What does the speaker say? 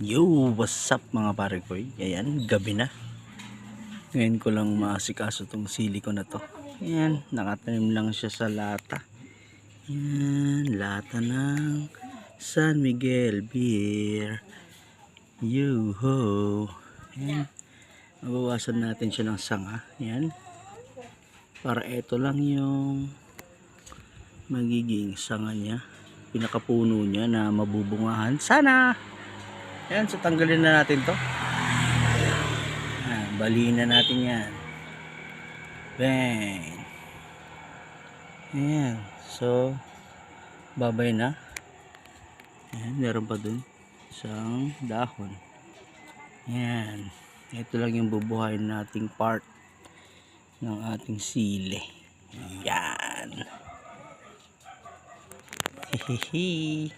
Yo, what's up mga pare ko? Ayan, gabi na. Ngayon ko lang maasikaso tong sili ko na to. Ayan, nakatanim lang siya sa lata. Ayan, lata ng San Miguel Beer. Yo-ho. Ayan, mabawasan natin siya ng sanga. Ayan, para ito lang yung magiging sanga niya. Pinakapuno niya na mabubungahan. Sana! Ayan, so tanggalin na natin to. Baliin na natin yan. Bang! Ayan, so babay na. Ayan, meron pa dun isang dahon. Ayan, ito lang yung bubuhayin nating part ng ating sili. Ayan. Hehehe.